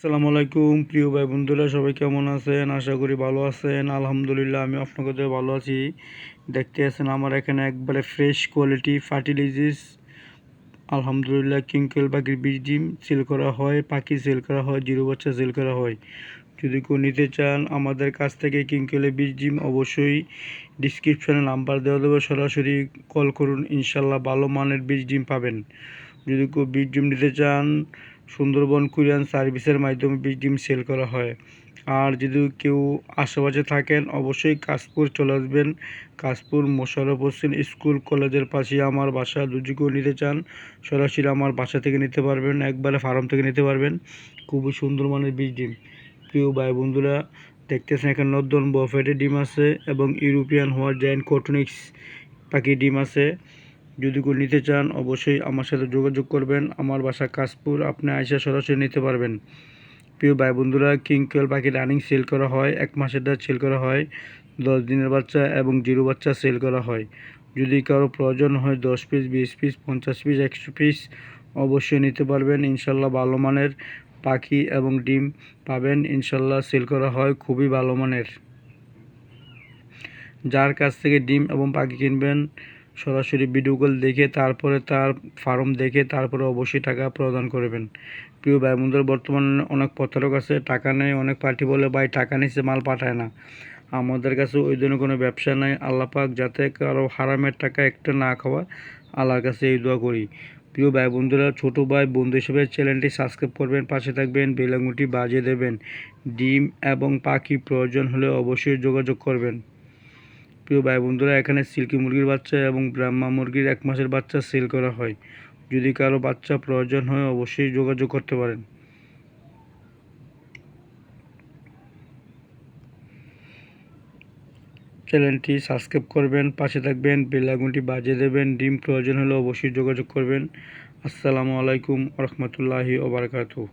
আসসালামু আলাইকুম প্রিয় ভাই বন্ধুরা, সবাই কেমন আছেন? আশা করি ভালো আছেন। আলহামদুলিল্লাহ আমি আপনাদের ভালো আছি। দেখতে আছেন আমার এখানে একবারে ফ্রেশ কোয়ালিটি ফার্টিলাইজার্স, আলহামদুলিল্লাহ কিংকোয়েল পাখির বীজ ডিম সেল করা হয়, পাখি সেল করা হয়, জিরো বাচ্চা সেল করা হয়। যদি কেউ নিতে চান আমাদের কাছ থেকে কিংকোয়েলের বীজ ডিম, অবশ্যই ডিসক্রিপশনে নাম্বার দেওয়া দেবে, সরাসরি কল করুন, ইনশাল্লাহ ভালো মানের বীজ ডিম পাবেন। যদি কেউ বীজ ডিম নিতে চান, সুন্দরবন কুরিয়ান সার্ভিসের মাধ্যমে বীজ ডিম সেল করা হয়। আর যদি কেউ আশেপাশে থাকেন অবশ্যই কাশপুর চলে আসবেন। কাশপুর মোশাররফ হোসেন স্কুল কলেজের পাশে আমার বাসা। যদি কেউ নিতে চান সরাসরি আমার বাসা থেকে নিতে পারবেন, একবারে ফার্ম থেকে নিতে পারবেন। খুবই সুন্দর মানের বীজ ডিম। প্রিয় ভাই বন্ধুরা, দেখতেছেন এখানে নর্দন বফেটের ডিম আছে এবং ইউরোপিয়ান হোয়াইট জায়ান্ট কটনিক্স পাখির ডিম আছে। যদি কেউ নিতে চান অবশ্যই আমার সাথে যোগাযোগ করবেন। আমার বাসা কাশপুর, আপনি আইসা সরাসরি নিতে পারবেন। প্রিয় ভাই বন্ধুরা, কিংকোয়েল পাখি রানিং সেল করা হয়, 1 মাসেরটা সেল করা হয়, 10 দিনের বাচ্চা এবং জিরো বাচ্চা সেল করা হয়। যদি কারো প্রয়োজন হয় 10 পিস, 20 পিস, 50 পিস, 100 পিস অবশ্যই নিতে পারবেন। ইনশাল্লাহ ভালো মানের পাখি এবং ডিম পাবেন। ইনশাল্লাহ সেল করা হয় খুবই ভালো মানের। যার কাছ থেকে ডিম এবং পাখি কিনবেন সরাসরি ভিডিও কল দেখে তারপরে তার ফার্ম দেখে তারপরে অবশ্যই টাকা প্রদান করবেন। প্রিয় ভাই বন্ধুরা, বর্তমানে অনেক প্রতারক আছে, টাকা নেয়, অনেক পার্টি বলে ভাই টাকা নিচ্ছে মাল পাঠায় না। আমাদের কাছে ওই জন্য কোনো ব্যবসা নাই। আল্লাহ পাক যাতে কারো হারামের টাকা একটা না খাওয়া, আল্লাহর কাছে এই দোয়া করি। প্রিয় ভাই বন্ধুরা, ছোটো ভাই বন্ধু হিসেবে চ্যানেলটি সাবস্ক্রাইব করবেন, পাশে থাকবেন, বেল আইকনটি বাজিয়ে দেবেন। ডিম এবং পাখি প্রয়োজন হলে অবশ্যই যোগাযোগ করবেন। প্রিয় ভাই বন্ধুরা, এখানে সিল্কি মুরগির বাচ্চা এবং ব্রাহ্মা মুরগির 1 মাসের বাচ্চা সেল করা হয়। যদি কারো বাচ্চা প্রয়োজন হয় অবশ্যই যোগাযোগ করতে পারেন। চ্যানেলটি সাবস্ক্রাইব করবেন, পাশে থাকবেন, বেল আইকনটি বাজিয়ে দেবেন। ডিম প্রয়োজন হলে অবশ্যই যোগাযোগ করবেন। আসসালামু আলাইকুম ওয়া রাহমাতুল্লাহি ওয়া বারাকাতুহু।